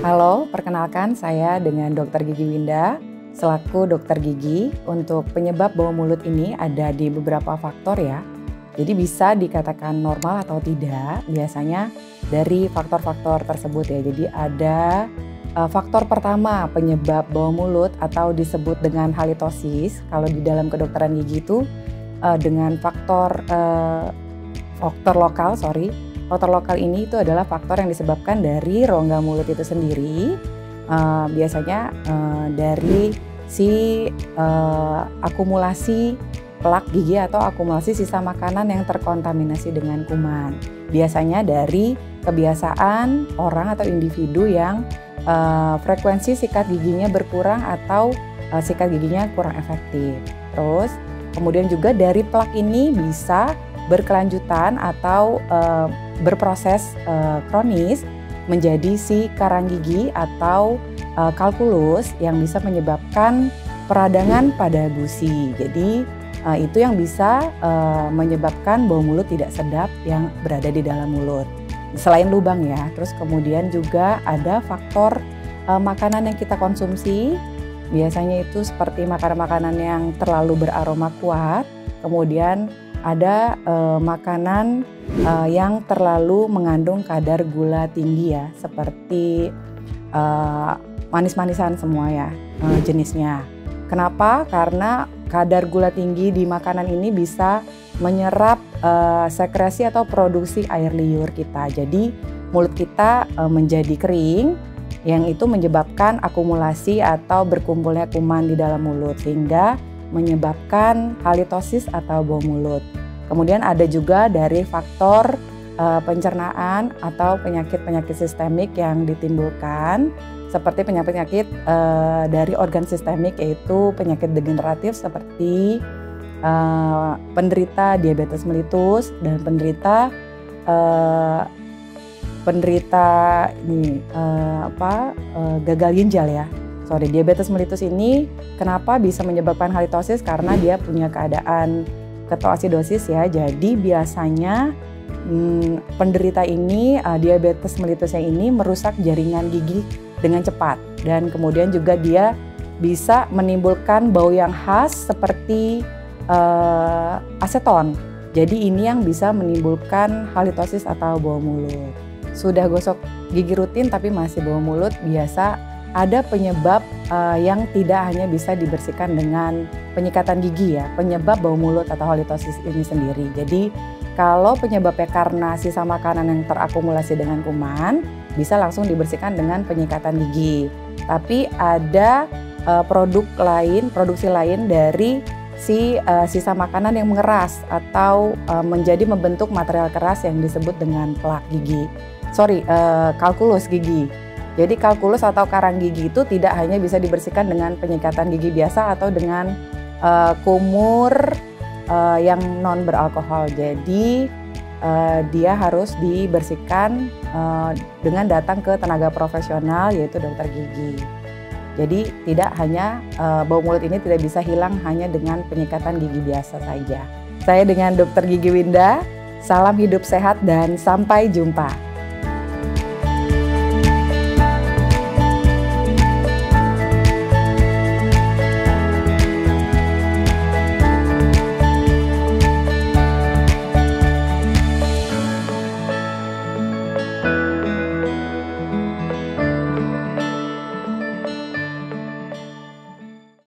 Halo, perkenalkan saya dengan Dr. Gigi Winda, selaku dokter gigi. Untuk penyebab bau mulut ini ada di beberapa faktor ya. Jadi bisa dikatakan normal atau tidak, biasanya dari faktor-faktor tersebut ya. Jadi ada faktor pertama penyebab bau mulut atau disebut dengan halitosis. Kalau di dalam kedokteran gigi itu dengan faktor lokal. Faktor lokal ini itu adalah faktor yang disebabkan dari rongga mulut itu sendiri, biasanya dari akumulasi plak gigi atau akumulasi sisa makanan yang terkontaminasi dengan kuman. Biasanya dari kebiasaan orang atau individu yang frekuensi sikat giginya berkurang atau sikat giginya kurang efektif. Terus kemudian juga dari plak ini bisa berkelanjutan atau berproses kronis menjadi si karang gigi atau kalkulus yang bisa menyebabkan peradangan pada gusi. Jadi itu yang bisa menyebabkan bau mulut tidak sedap yang berada di dalam mulut. Selain lubang ya, terus kemudian juga ada faktor makanan yang kita konsumsi. Biasanya itu seperti makanan-makanan yang terlalu beraroma kuat, kemudian ada makanan yang terlalu mengandung kadar gula tinggi ya, seperti manis-manisan semua ya jenisnya. Kenapa? Karena kadar gula tinggi di makanan ini bisa menyerap sekresi atau produksi air liur kita. Jadi mulut kita menjadi kering, yang itu menyebabkan akumulasi atau berkumpulnya kuman di dalam mulut sehingga menyebabkan halitosis atau bau mulut. Kemudian ada juga dari faktor pencernaan atau penyakit-penyakit sistemik yang ditimbulkan seperti penyakit-penyakit dari organ sistemik, yaitu penyakit degeneratif seperti penderita diabetes mellitus dan penderita gagal ginjal ya. Diabetes mellitus ini kenapa bisa menyebabkan halitosis? Karena dia punya keadaan ketoasidosis ya. Jadi biasanya penderita ini diabetes mellitusnya ini merusak jaringan gigi dengan cepat, dan kemudian juga dia bisa menimbulkan bau yang khas seperti aseton. Jadi ini yang bisa menimbulkan halitosis atau bau mulut. Sudah gosok gigi rutin tapi masih bau mulut, biasa ada penyebab yang tidak hanya bisa dibersihkan dengan penyikatan gigi ya, penyebab bau mulut atau halitosis ini sendiri. Jadi kalau penyebabnya karena sisa makanan yang terakumulasi dengan kuman, bisa langsung dibersihkan dengan penyikatan gigi. Tapi ada produksi lain dari sisa makanan yang mengeras atau menjadi membentuk material keras yang disebut dengan plak gigi. Kalkulus gigi. Jadi kalkulus atau karang gigi itu tidak hanya bisa dibersihkan dengan penyikatan gigi biasa atau dengan kumur yang non beralkohol. Jadi dia harus dibersihkan dengan datang ke tenaga profesional, yaitu dokter gigi. Jadi tidak hanya bau mulut ini tidak bisa hilang hanya dengan penyikatan gigi biasa saja. Saya dengan Dr. Gigi Winda, salam hidup sehat dan sampai jumpa.